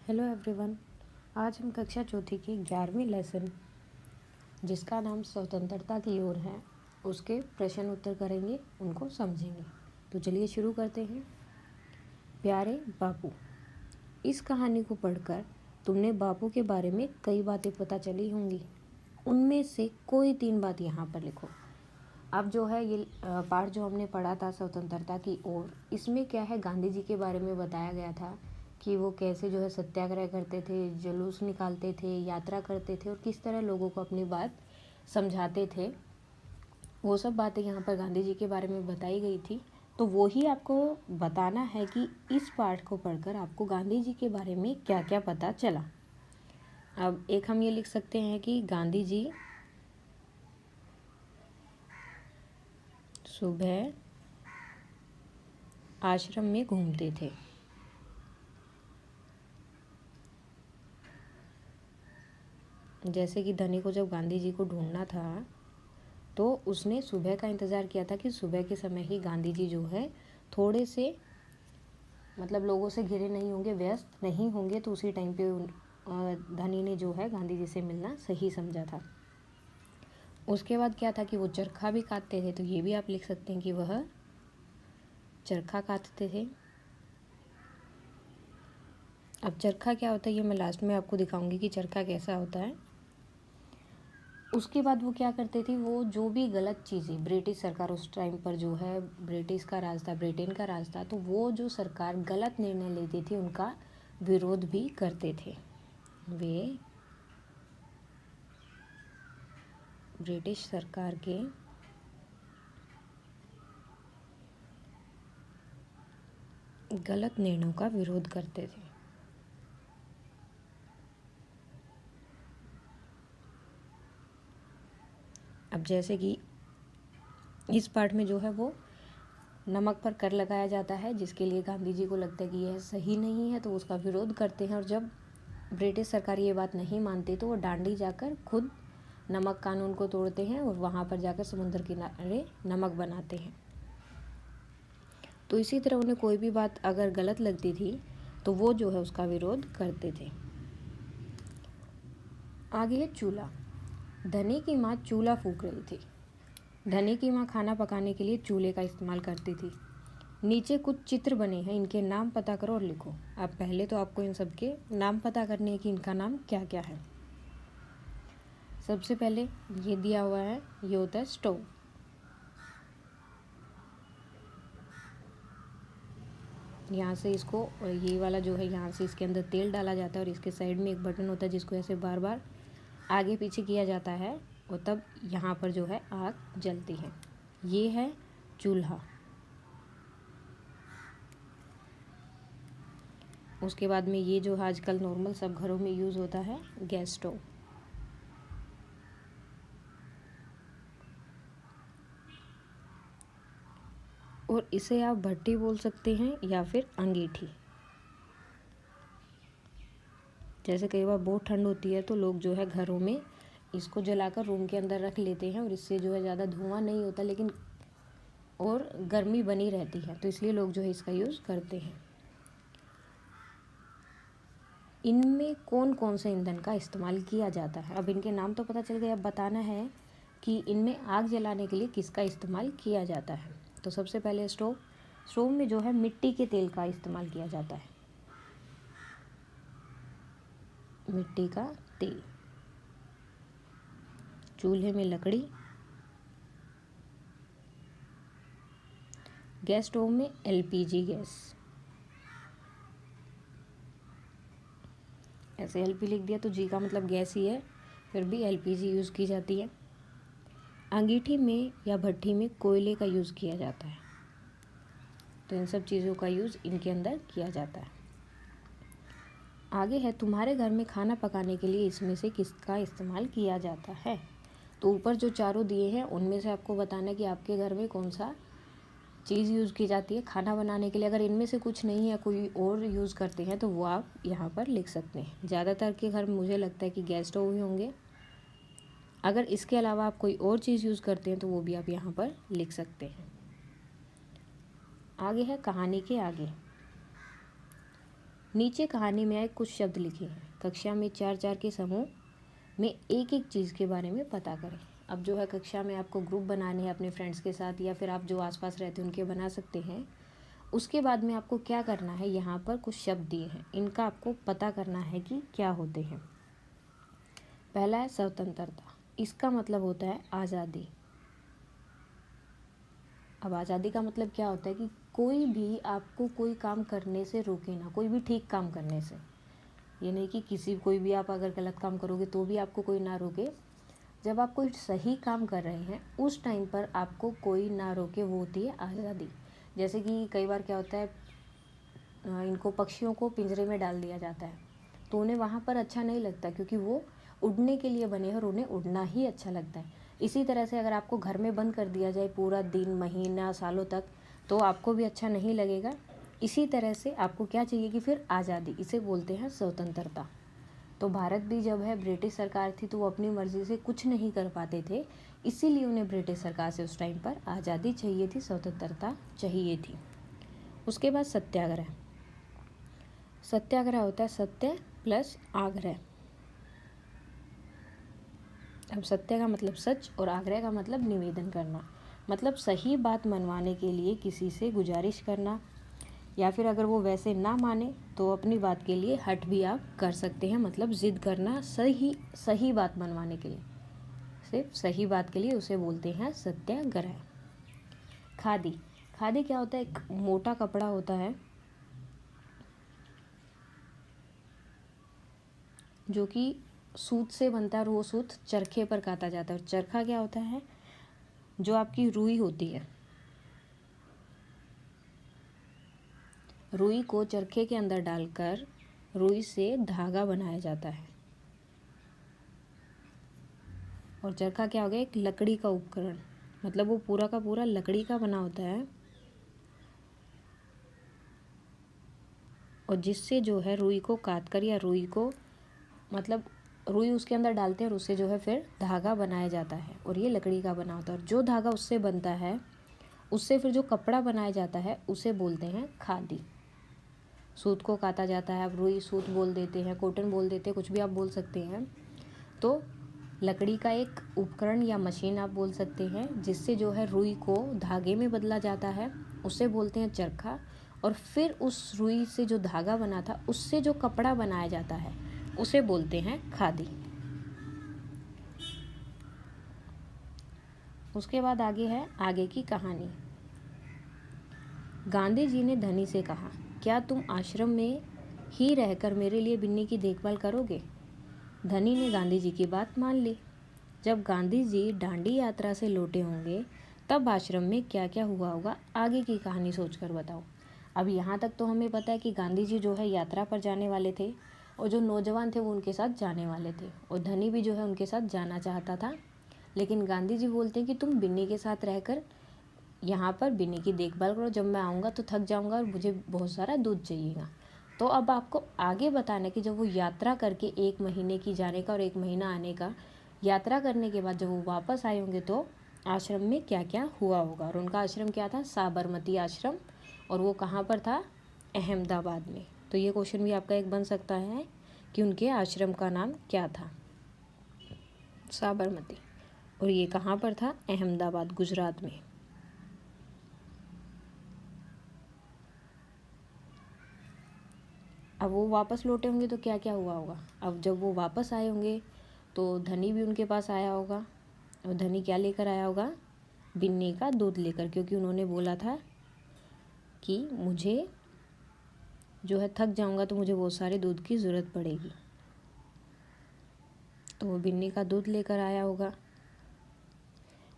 Hello everyone. आज हम कक्षा चौथी की 11वीं लेसन जिसका नाम स्वतंत्रता की ओर है उसके प्रश्न उत्तर करेंगे, उनको समझेंगे। तो चलिए शुरू करते हैं। प्यारे बापू, इस कहानी को पढ़कर तुमने बापू के बारे में कई बातें पता चली होंगी। उनमें से कोई 3 बात यहाँ पर लिखो। अब जो है ये पाठ जो हमने पढ़ा था स्वतंत्रता की ओर, इसमें क्या है, गांधी जी के बारे में बताया गया था कि वो कैसे जो है सत्याग्रह करते थे, जुलूस निकालते थे, यात्रा करते थे और किस तरह लोगों को अपनी बात समझाते थे। वो सब बातें यहाँ पर गांधी जी के बारे में बताई गई थी। तो वो ही आपको बताना है कि इस पाठ को पढ़कर आपको गांधी जी के बारे में क्या क्या पता चला। अब एक हम ये लिख सकते हैं कि गांधी जी सुबह आश्रम में घूमते थे। जैसे कि धनी को जब गांधी जी को ढूंढना था तो उसने सुबह का इंतज़ार किया था कि सुबह के समय ही गांधी जी जो है थोड़े से मतलब लोगों से घिरे नहीं होंगे, व्यस्त नहीं होंगे, तो उसी टाइम पे धनी ने जो है गांधी जी से मिलना सही समझा था। उसके बाद क्या था कि वो चरखा भी काटते थे। तो ये भी आप लिख सकते हैं कि वह चरखा काटते थे। अब चरखा क्या होता है ये मैं लास्ट में आपको दिखाऊंगी कि चरखा कैसा होता है। उसके बाद वो क्या करते थे, वो जो भी गलत चीज़ें, ब्रिटिश सरकार उस टाइम पर जो है ब्रिटिश का राज था, ब्रिटेन का राज था, तो वो जो सरकार गलत निर्णय लेती थी उनका विरोध भी करते थे। वे ब्रिटिश सरकार के गलत निर्णयों का विरोध करते थे। अब जैसे कि इस पाठ में जो है वो नमक पर कर लगाया जाता है, जिसके लिए गांधी जी को लगता है कि यह सही नहीं है, तो उसका विरोध करते हैं। और जब ब्रिटिश सरकार ये बात नहीं मानती तो वो डांडी जाकर खुद नमक कानून को तोड़ते हैं और वहाँ पर जाकर समुद्र किनारे नमक बनाते हैं। तो इसी तरह उन्हें कोई भी बात अगर गलत लगती थी तो वो जो है उसका विरोध करते थे। आगे है चूल्हा। धनी की माँ चूल्हा फूंक रही थी। धनी की माँ खाना पकाने के लिए चूल्हे का इस्तेमाल करती थी। नीचे कुछ चित्र बने हैं, इनके नाम पता करो और लिखो। अब पहले तो आपको इन सब के नाम पता करने हैं कि इनका नाम क्या क्या है। सबसे पहले ये दिया हुआ है, ये होता है स्टोव। यहाँ से इसको, ये वाला जो है यहाँ से इसके अंदर तेल डाला जाता है और इसके साइड में एक बटन होता है जिसको ऐसे बार बार आगे पीछे किया जाता है और तब यहाँ पर जो है आग जलती है। ये है चूल्हा। उसके बाद में ये जो आजकल नॉर्मल सब घरों में यूज़ होता है, गैस स्टोव। और इसे आप भट्टी बोल सकते हैं या फिर अंगीठी। जैसे कई बार बहुत ठंड होती है तो लोग जो है घरों में इसको जलाकर रूम के अंदर रख लेते हैं और इससे जो है ज़्यादा धुआं नहीं होता, लेकिन और गर्मी बनी रहती है, तो इसलिए लोग जो है इसका यूज़ करते हैं। इनमें कौन कौन से ईंधन का इस्तेमाल किया जाता है। अब इनके नाम तो पता चल गए, अब बताना है कि इनमें आग जलाने के लिए किसका इस्तेमाल किया जाता है। तो सबसे पहले स्टोव। स्टोव में जो है मिट्टी के तेल का इस्तेमाल किया जाता है, मिट्टी का तेल। चूल्हे में लकड़ी। गैस स्टोव में एलपीजी गैस। ऐसे एलपी लिख दिया तो जी का मतलब गैस ही है, फिर भी एलपीजी यूज़ की जाती है। अंगीठी में या भट्टी में कोयले का यूज़ किया जाता है। तो इन सब चीज़ों का यूज़ इनके अंदर किया जाता है। आगे है, तुम्हारे घर में खाना पकाने के लिए इसमें से किसका इस्तेमाल किया जाता है। तो ऊपर जो चारों दिए हैं उनमें से आपको बताना है कि आपके घर में कौन सा चीज़ यूज़ की जाती है खाना बनाने के लिए। अगर इनमें से कुछ नहीं है, कोई और यूज़ करते हैं, तो वो आप यहाँ पर लिख सकते हैं। ज़्यादातर के घर मुझे लगता है कि गैस स्टोव ही होंगे। अगर इसके अलावा आप कोई और चीज़ यूज़ करते हैं तो वो भी आप यहाँ पर लिख सकते हैं। आगे है कहानी के आगे। नीचे कहानी में आए कुछ शब्द लिखे हैं। कक्षा में 4-4 के समूह में एक एक चीज़ के बारे में पता करें। अब जो है कक्षा में आपको ग्रुप बनाने हैं अपने फ्रेंड्स के साथ, या फिर आप जो आसपास रहते हैं उनके बना सकते हैं। उसके बाद में आपको क्या करना है, यहाँ पर कुछ शब्द दिए हैं, इनका आपको पता करना है कि क्या होते हैं। पहला है स्वतंत्रता, इसका मतलब होता है आज़ादी। अब आज़ादी का मतलब क्या होता है कि कोई भी आपको कोई काम करने से रोके ना, कोई भी ठीक काम करने से। ये नहीं कि कोई भी आप अगर गलत काम करोगे तो भी आपको कोई ना रोके। जब आप कोई सही काम कर रहे हैं उस टाइम पर आपको कोई ना रोके, वो होती है आज़ादी। जैसे कि कई बार क्या होता है, इनको पक्षियों को पिंजरे में डाल दिया जाता है तो उन्हें वहाँ पर अच्छा नहीं लगता, क्योंकि वो उड़ने के लिए बने हैं और उन्हें उड़ना ही अच्छा लगता है। इसी तरह से अगर आपको घर में बंद कर दिया जाए पूरा दिन, महीना, सालों तक, तो आपको भी अच्छा नहीं लगेगा। इसी तरह से आपको क्या चाहिए कि फिर आज़ादी, इसे बोलते हैं स्वतंत्रता। तो भारत भी जब है ब्रिटिश सरकार थी तो वो अपनी मर्ज़ी से कुछ नहीं कर पाते थे, इसीलिए उन्हें ब्रिटिश सरकार से उस टाइम पर आज़ादी चाहिए थी, स्वतंत्रता चाहिए थी। उसके बाद सत्याग्रह। सत्याग्रह होता है सत्य प्लस आग्रह। अब सत्य का मतलब सच और आग्रह का मतलब निवेदन करना, मतलब सही बात मनवाने के लिए किसी से गुजारिश करना, या फिर अगर वो वैसे ना माने तो अपनी बात के लिए हट भी आप कर सकते हैं, मतलब ज़िद करना सही बात मनवाने के लिए, सिर्फ सही बात के लिए, उसे बोलते हैं सत्याग्रह। खादी। खादी क्या होता है, एक मोटा कपड़ा होता है जो कि सूत से बनता है और वो सूत चरखे पर काता जाता है। और चरखा क्या होता है, जो आपकी रुई होती है, रुई को चरखे के अंदर डालकर रुई से धागा बनाया जाता है। और चरखा क्या हो गया, एक लकड़ी का उपकरण, मतलब वो पूरा का पूरा लकड़ी का बना होता है, और जिससे जो है रुई को काट कर, या रुई को मतलब रुई उसके अंदर डालते हैं और उससे जो है फिर धागा बनाया जाता है, और ये लकड़ी का बना होता है। और जो धागा उससे बनता है, उससे फिर जो कपड़ा बनाया जाता है उसे बोलते हैं खादी। सूत को काटा जाता है, अब रुई सूत बोल देते हैं, कॉटन बोल देते हैं, कुछ भी आप बोल सकते हैं। तो लकड़ी का एक उपकरण या मशीन आप बोल सकते हैं, जिससे जो है रुई को धागे में बदला जाता है, उसे बोलते हैं चरखा। और फिर उस रुई से जो धागा बना था उससे जो कपड़ा बनाया जाता है उसे बोलते हैं खादी। उसके बाद आगे है आगे की कहानी। गांधी जी ने धनी से कहा, क्या तुम आश्रम में ही रहकर मेरे लिए बिन्नी की देखभाल करोगे? धनी ने गांधी जी की बात मान ली। जब गांधी जी दांडी यात्रा से लौटे होंगे तब आश्रम में क्या क्या हुआ होगा, आगे की कहानी सोचकर बताओ। अब यहाँ तक तो हमें पता है कि गांधी जी जो है यात्रा पर जाने वाले थे, और जो नौजवान थे वो उनके साथ जाने वाले थे, और धनी भी जो है उनके साथ जाना चाहता था। लेकिन गांधी जी बोलते हैं कि तुम बिन्नी के साथ रहकर यहाँ पर बिन्नी की देखभाल करो, जब मैं आऊँगा तो थक जाऊँगा और मुझे बहुत सारा दूध चाहिएगा। तो अब आपको आगे बताना है कि जब वो यात्रा करके 1 महीने की जाने का और 1 महीना आने का, यात्रा करने के बाद जब वो वापस आए होंगे तो आश्रम में क्या क्या हुआ होगा। और उनका आश्रम क्या था, साबरमती आश्रम, और वो कहाँ पर था, अहमदाबाद में। तो ये क्वेश्चन भी आपका एक बन सकता है कि उनके आश्रम का नाम क्या था, साबरमती, और ये कहाँ पर था, अहमदाबाद, गुजरात में। अब वो वापस लौटे होंगे तो क्या क्या हुआ होगा। अब जब वो वापस आए होंगे तो धनी भी उनके पास आया होगा, और धनी क्या लेकर आया होगा, बिन्नी का दूध लेकर, क्योंकि उन्होंने बोला था कि मुझे जो है थक जाऊंगा तो मुझे बहुत सारे दूध की ज़रूरत पड़ेगी। तो वो बिन्नी का दूध लेकर आया होगा।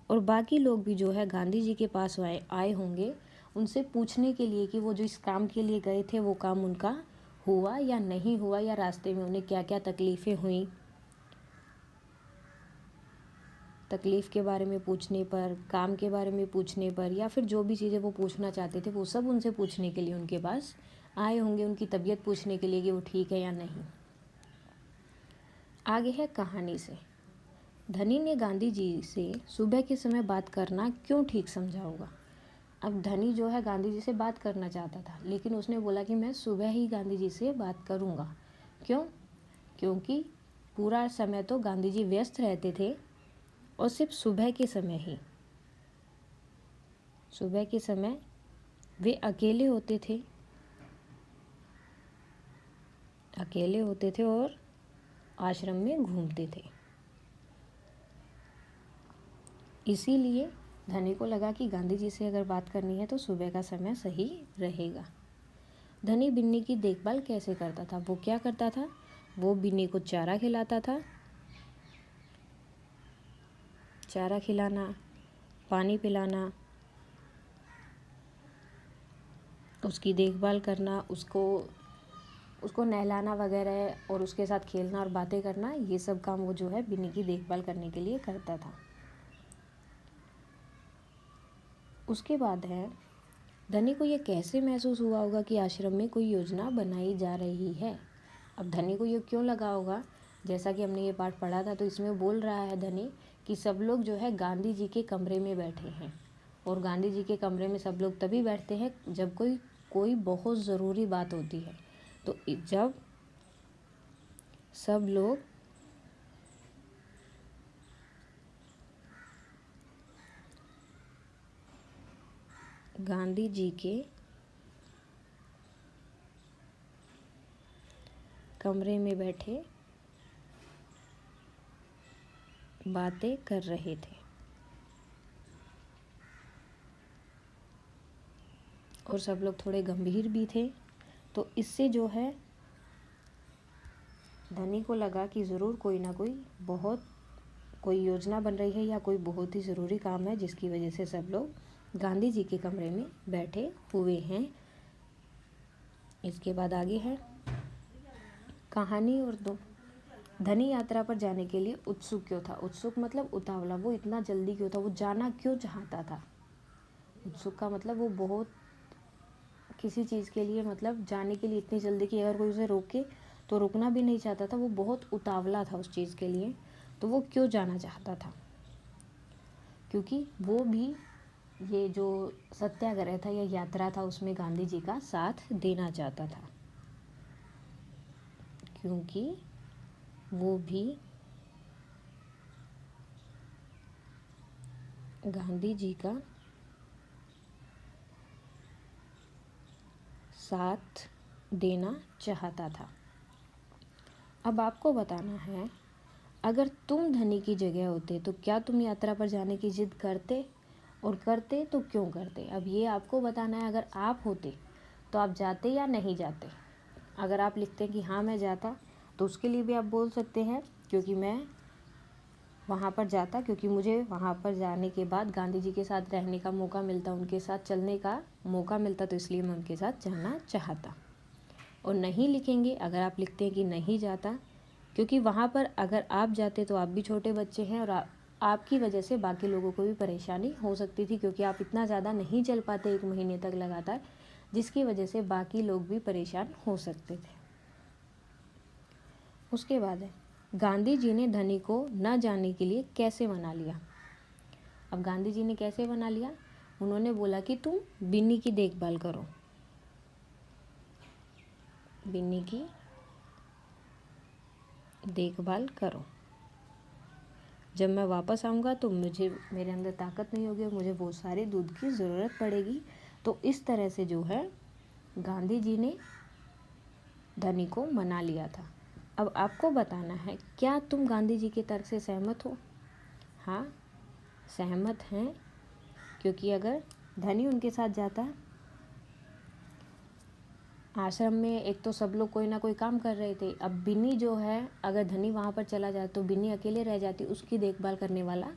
और बाकी लोग भी जो है गांधी जी के पास आए होंगे उनसे पूछने के लिए कि वो जो इस काम के लिए गए थे वो काम उनका हुआ या नहीं हुआ, या रास्ते में उन्हें क्या क्या तकलीफ़ें हुई। तकलीफ़ के बारे में पूछने पर, काम के बारे में पूछने पर, या फिर जो भी चीज़ें वो पूछना चाहते थे वो सब उनसे पूछने के लिए उनके पास आए होंगे, उनकी तबीयत पूछने के लिए कि वो ठीक है या नहीं। आगे है कहानी से। धनी ने गांधी जी से सुबह के समय बात करना क्यों ठीक समझा होगा। अब धनी जो है गांधी जी से बात करना चाहता था, लेकिन उसने बोला कि मैं सुबह ही गांधी जी से बात करूँगा। क्यों? क्योंकि पूरा समय तो गांधी जी व्यस्त रहते थे और सिर्फ सुबह के समय ही, सुबह के समय वे अकेले होते थे, अकेले होते थे और आश्रम में घूमते थे। इसीलिए धनी को लगा कि गांधी जी से अगर बात करनी है तो सुबह का समय सही रहेगा। धनी बिन्नी की देखभाल कैसे करता था? वो क्या करता था? वो बिन्नी को चारा खिलाता था। चारा खिलाना, पानी पिलाना, उसकी देखभाल करना, उसको नहलाना वगैरह और उसके साथ खेलना और बातें करना, ये सब काम वो जो है बिन्नी की देखभाल करने के लिए करता था। उसके बाद है, धनी को ये कैसे महसूस हुआ होगा कि आश्रम में कोई योजना बनाई जा रही है। अब धनी को ये क्यों लगा होगा? जैसा कि हमने ये पाठ पढ़ा था, तो इसमें बोल रहा है धनी कि सब लोग जो है गांधी जी के कमरे में बैठे हैं, और गांधी जी के कमरे में सब लोग तभी बैठते हैं जब कोई बहुत ज़रूरी बात होती है। तो जब सब लोग गांधी जी के कमरे में बैठे बातें कर रहे थे और सब लोग थोड़े गंभीर भी थे, तो इससे जो है धनी को लगा कि ज़रूर कोई ना कोई योजना बन रही है या कोई बहुत ही ज़रूरी काम है, जिसकी वजह से सब लोग गांधी जी के कमरे में बैठे हुए हैं। इसके बाद आगे है कहानी और दो। धनी यात्रा पर जाने के लिए उत्सुक क्यों था? उत्सुक मतलब उतावला। वो इतना जल्दी क्यों था? वो जाना क्यों चाहता था? उत्सुक का मतलब वो बहुत किसी चीज़ के लिए, मतलब जाने के लिए इतनी जल्दी कि अगर कोई उसे रोके तो रुकना भी नहीं चाहता था। वो बहुत उतावला था उस चीज़ के लिए। तो वो क्यों जाना चाहता था? क्योंकि वो भी ये जो सत्याग्रह था या यात्रा था उसमें गांधी जी का साथ देना चाहता था, क्योंकि वो भी गांधी जी का साथ देना चाहता था। अब आपको बताना है, अगर तुम धनी की जगह होते तो क्या तुम यात्रा पर जाने की जिद करते, और करते तो क्यों करते? अब ये आपको बताना है, अगर आप होते तो आप जाते या नहीं जाते। अगर आप लिखते हैं कि हाँ मैं जाता, तो उसके लिए भी आप बोल सकते हैं क्योंकि मैं वहाँ पर जाता, क्योंकि मुझे वहाँ पर जाने के बाद गांधी जी के साथ रहने का मौका मिलता, उनके साथ चलने का मौका मिलता, तो इसलिए मैं उनके साथ जाना चाहता। और नहीं लिखेंगे अगर आप लिखते हैं कि नहीं जाता, क्योंकि वहाँ पर अगर आप जाते तो आप भी छोटे बच्चे हैं और आपकी वजह से बाकी लोगों को भी परेशानी हो सकती थी, क्योंकि आप इतना ज़्यादा नहीं चल पाते 1 महीने तक लगातार, जिसकी वजह से बाकी लोग भी परेशान हो सकते थे। उसके बाद है, गांधी जी ने धनी को न जाने के लिए कैसे मना लिया। अब गांधी जी ने कैसे मना लिया? उन्होंने बोला कि तुम बिन्नी की देखभाल करो, बिन्नी की देखभाल करो। जब मैं वापस आऊँगा तो मेरे अंदर ताकत नहीं होगी और मुझे बहुत सारे दूध की ज़रूरत पड़ेगी। तो इस तरह से जो है गांधी जी ने धनी को मना लिया था। अब आपको बताना है, क्या तुम गांधी जी के तर्क से सहमत हो? हाँ, सहमत हैं, क्योंकि अगर धनी उनके साथ जाता आश्रम में, एक तो सब लोग कोई ना कोई काम कर रहे थे। अब बिन्नी जो है, अगर धनी वहाँ पर चला जाए तो बिन्नी अकेले रह जाती, उसकी देखभाल करने वाला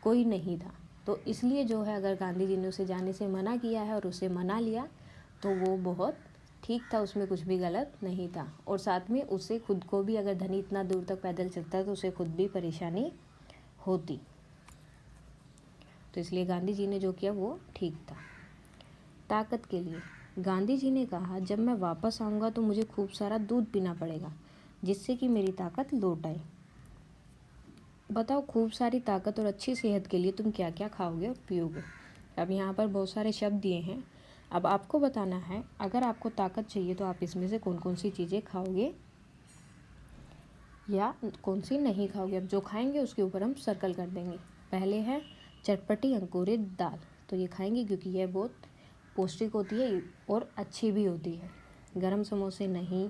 कोई नहीं था। तो इसलिए जो है, अगर गांधी जी ने उसे जाने से मना किया है और उसे मना लिया तो वो बहुत ठीक था, उसमें कुछ भी गलत नहीं था। और साथ में उसे खुद को भी, अगर धनी इतना दूर तक पैदल चलता है तो उसे खुद भी परेशानी होती। तो इसलिए गांधी जी ने जो किया वो ठीक था। ताकत के लिए गांधी जी ने कहा, जब मैं वापस आऊँगा तो मुझे खूब सारा दूध पीना पड़ेगा, जिससे कि मेरी ताकत लौट आए। बताओ, खूब सारी ताकत और अच्छी सेहत के लिए तुम क्या क्या खाओगे और पियोगे? अब यहाँ पर बहुत सारे शब्द दिए हैं। अब आपको बताना है, अगर आपको ताकत चाहिए तो आप इसमें से कौन कौन सी चीज़ें खाओगे या कौन सी नहीं खाओगे। अब जो खाएंगे उसके ऊपर हम सर्कल कर देंगे। पहले है चटपटी अंकुरित दाल, तो ये खाएंगे क्योंकि यह बहुत पौष्टिक होती है और अच्छी भी होती है। गरम समोसे नहीं,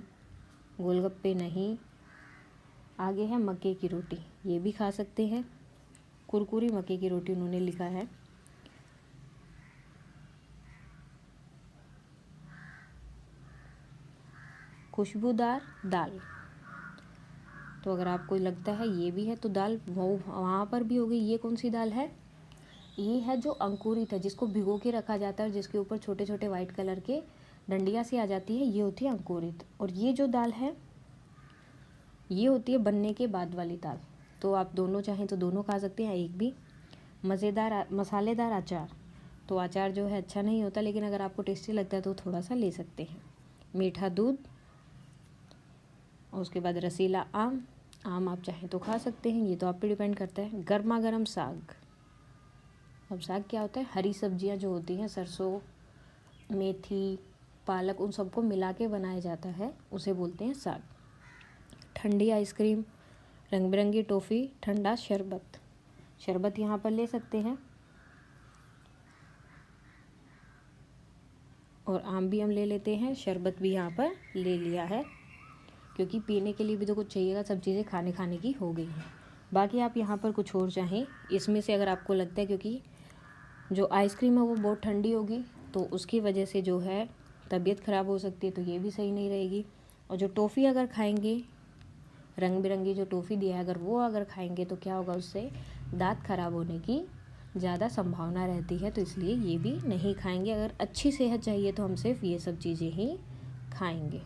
गोलगप्पे नहीं। आगे है मक्के की रोटी, ये भी खा सकते हैं। कुरकुरी मक्के की रोटी उन्होंने लिखा है। खुशबूदार दाल, तो अगर आपको लगता है ये भी है तो दाल वो वहाँ पर भी हो गई। ये कौन सी दाल है? ये है जो अंकुरित है, जिसको भिगो के रखा जाता है और जिसके ऊपर छोटे छोटे वाइट कलर के डंडियाँ सी आ जाती है, ये होती है अंकुरित। और ये जो दाल है ये होती है बनने के बाद वाली दाल। तो आप दोनों चाहें तो दोनों खा सकते हैं, एक भी। मज़ेदार मसालेदार अचार, तो अचार जो है अच्छा नहीं होता, लेकिन अगर आपको टेस्टी लगता है तो थोड़ा सा ले सकते हैं। मीठा दूध, और उसके बाद रसीला आम, आम आप चाहें तो खा सकते हैं, ये तो आप पे डिपेंड करता है। गर्मा गर्म साग, अब साग क्या होता है? हरी सब्जियां जो होती हैं, सरसों, मेथी, पालक, उन सबको मिला के बनाया जाता है, उसे बोलते हैं साग। ठंडी आइसक्रीम, रंग बिरंगी टॉफ़ी, ठंडा शरबत, शरबत यहाँ पर ले सकते हैं। और आम भी हम ले लेते हैं, शरबत भी यहाँ पर ले लिया है, क्योंकि पीने के लिए भी तो कुछ चाहिएगा, सब चीज़ें खाने की हो गई हैं। बाकी आप यहाँ पर कुछ और चाहें इसमें से, अगर आपको लगता है, क्योंकि जो आइसक्रीम है वो बहुत ठंडी होगी तो उसकी वजह से जो है तबीयत ख़राब हो सकती है, तो ये भी सही नहीं रहेगी। और जो टॉफ़ी अगर खाएंगे, रंग बिरंगी जो टॉफ़ी दिया है, अगर वो अगर खाएंगे तो क्या होगा, उससे दांत खराब होने की ज़्यादा संभावना रहती है, तो इसलिए ये भी नहीं खाएंगे। अगर अच्छी सेहत चाहिए तो हम सिर्फ ये सब चीज़ें ही खाएंगे।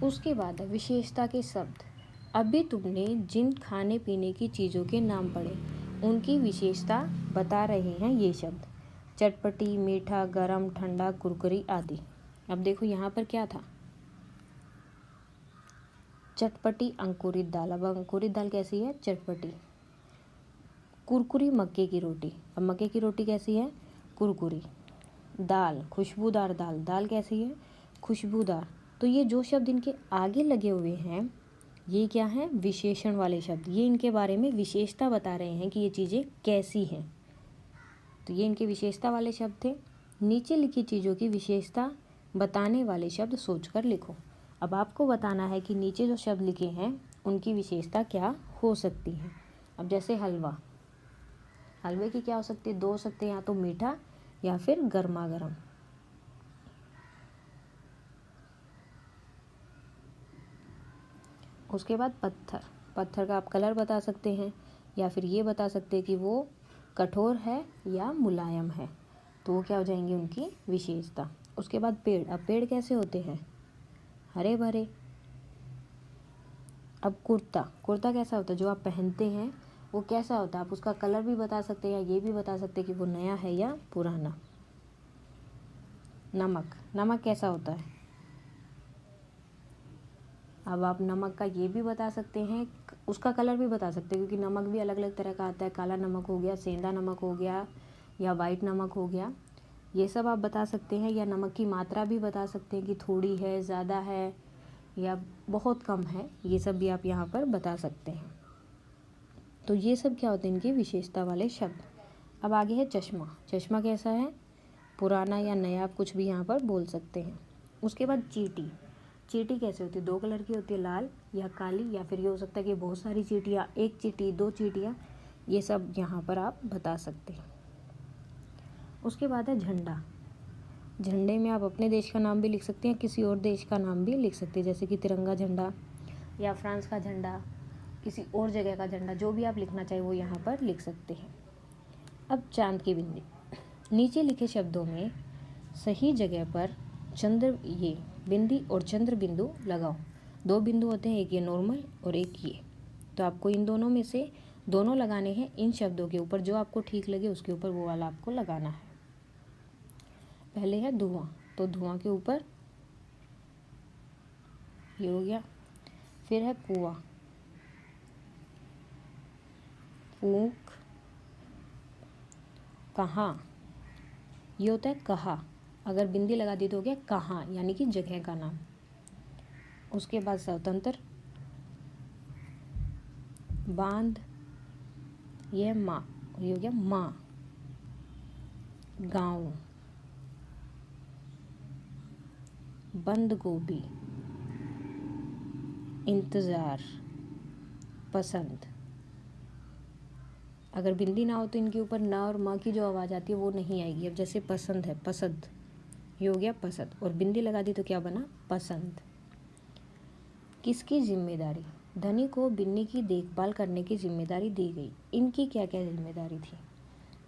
उसके बाद है विशेषता के शब्द। अभी तुमने जिन खाने पीने की चीज़ों के नाम पढ़े उनकी विशेषता बता रहे हैं ये शब्द। चटपटी, मीठा, गरम, ठंडा, कुरकुरी आदि। अब देखो यहाँ पर क्या था? चटपटी अंकुरित दाल। अब अंकुरित दाल कैसी है? चटपटी। कुरकुरी मक्के की रोटी, अब मक्के की रोटी कैसी है? कुरकुरी। दाल, खुशबूदार दाल, दाल कैसी है? खुशबूदार। तो ये जो शब्द इनके आगे लगे हुए हैं ये क्या हैं? विशेषण वाले शब्द। ये इनके बारे में विशेषता बता रहे हैं कि ये चीज़ें कैसी हैं, तो ये इनके विशेषता वाले शब्द थे। नीचे लिखी चीज़ों की विशेषता बताने वाले शब्द सोचकर लिखो। अब आपको बताना है कि नीचे जो शब्द लिखे हैं उनकी विशेषता क्या हो सकती है। अब जैसे हलवा, हलवे की क्या हो सकती है? दो हो सकते हैं, या तो मीठा या फिर गर्मा गर्म। उसके बाद पत्थर, पत्थर का आप कलर बता सकते हैं, या फिर ये बता सकते हैं कि वो कठोर है या मुलायम है, तो वो क्या हो जाएंगी उनकी विशेषता। उसके बाद पेड़, अब पेड़ कैसे होते हैं? हरे भरे। अब कुर्ता, कुर्ता कैसा होता है? जो आप पहनते हैं वो कैसा होता है? आप उसका कलर भी बता सकते हैं, या ये भी बता सकते हैं कि वो नया है या पुराना। नमक, नमक कैसा होता है? अब आप नमक का ये भी बता सकते हैं, उसका कलर भी बता सकते हैं, क्योंकि नमक भी अलग अलग तरह का आता है। काला नमक हो गया, सेंधा नमक हो गया, या वाइट नमक हो गया, ये सब आप बता सकते हैं। या नमक की मात्रा भी बता सकते हैं कि थोड़ी है, ज़्यादा है, या बहुत कम है, ये सब भी आप यहाँ पर बता सकते हैं। तो ये सब क्या होते हैं? इनकी विशेषता वाले शब्द। अब आगे है चश्मा, चश्मा कैसा है? पुराना या नया, आप कुछ भी यहाँ पर बोल सकते हैं। उसके बाद चींटी, चींटी कैसे होती है? दो कलर की होती है, लाल या काली, या फिर ये हो सकता है कि बहुत सारी चींटियाँ, एक चींटी, दो चींटियाँ, ये सब यहाँ पर आप बता सकते हैं। उसके बाद है झंडा, झंडे में आप अपने देश का नाम भी लिख सकते हैं, किसी और देश का नाम भी लिख सकते हैं, जैसे कि तिरंगा झंडा या फ्रांस का झंडा, किसी और जगह का झंडा, जो भी आप लिखना चाहे वो यहाँ पर लिख सकते हैं। अब चांद की बिंदी, नीचे लिखे शब्दों में सही जगह पर चंद्र, ये बिंदी और चंद्र बिंदु लगाओ। दो बिंदु होते हैं, एक ये नॉर्मल और एक ये, तो आपको इन दोनों में से दोनों लगाने हैं। इन शब्दों के ऊपर जो आपको ठीक लगे उसके ऊपर वो वाला आपको लगाना है। पहले है धुआं, तो धुआं के ऊपर ये हो गया। फिर है कुआं, फूंक, कहाँ, ये होता है कहा, अगर बिंदी लगा दी तो हो गया कहाँ, यानी कि जगह का नाम। उसके बाद स्वतंत्र, बांध, यह माँ, ये हो गया माँ। गाँव, बंद गोभी, इंतज़ार, पसंद। अगर बिंदी ना हो तो इनके ऊपर न और म की जो आवाज़ आती है वो नहीं आएगी। अब जैसे पसंद है, पसंद, ये हो गया पसंद, और बिंदी लगा दी तो क्या बना, पसंद। किसकी जिम्मेदारी, धनी को बिन्नी की देखभाल करने की जिम्मेदारी दी गई। इनकी क्या क्या जिम्मेदारी थी।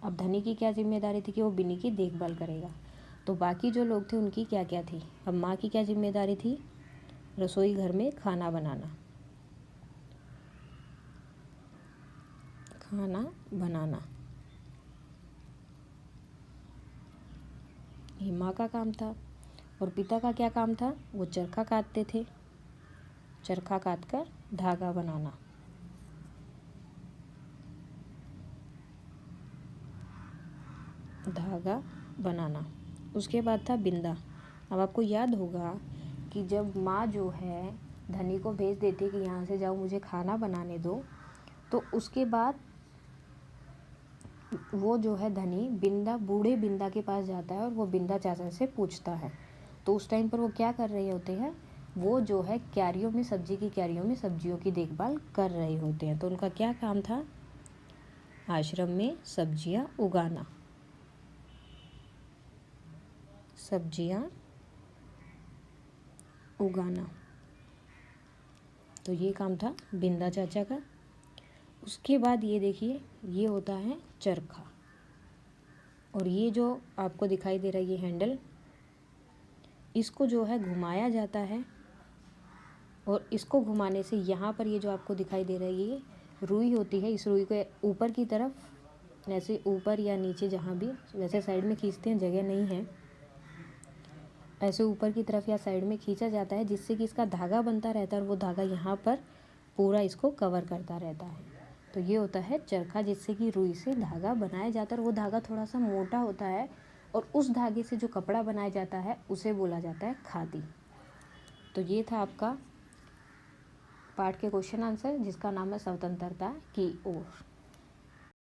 अब धनी की क्या जिम्मेदारी थी कि वो बिन्नी की देखभाल करेगा, तो बाकी जो लोग थे उनकी क्या क्या थी। अब माँ की क्या जिम्मेदारी थी, रसोई घर में खाना बनाना, खाना बनाना, ये माँ का काम था। और पिता का क्या काम था, वो चरखा काटते थे, चरखा काट कर धागा बनाना। धागा बनाना। उसके बाद था बिंदा। अब आपको याद होगा कि जब माँ जो है धनी को भेज देती कि यहाँ से जाओ मुझे खाना बनाने दो, तो उसके बाद वो जो है धनी बिंदा, बूढ़े बिंदा के पास जाता है और वो बिंदा चाचा से पूछता है। तो उस टाइम पर वो क्या कर रहे होते हैं, वो जो है क्यारियों में, सब्जी की क्यारियों में सब्जियों की देखभाल कर रहे होते हैं। तो उनका क्या काम था, आश्रम में सब्जियां उगाना, सब्जियां उगाना। तो ये काम था बिंदा चाचा का। उसके बाद ये देखिए, ये होता है चरखा, और ये जो आपको दिखाई दे रहा है ये हैंडल, इसको जो है घुमाया जाता है, और इसको घुमाने से यहाँ पर ये जो आपको दिखाई दे रहा है ये रुई होती है। इस रुई को ऊपर की तरफ, ऐसे ऊपर या नीचे जहाँ भी, वैसे साइड में खींचते हैं, जगह नहीं है, ऐसे ऊपर की तरफ या साइड में खींचा जाता है, जिससे कि इसका धागा बनता रहता है, और वो धागा यहाँ पर पूरा इसको कवर करता रहता है। तो ये होता है चरखा, जिससे कि रुई से धागा बनाया जाता है, और वो धागा थोड़ा सा मोटा होता है, और उस धागे से जो कपड़ा बनाया जाता है उसे बोला जाता है खादी। तो ये था आपका पाठ के क्वेश्चन आंसर, जिसका नाम है स्वतंत्रता की ओर।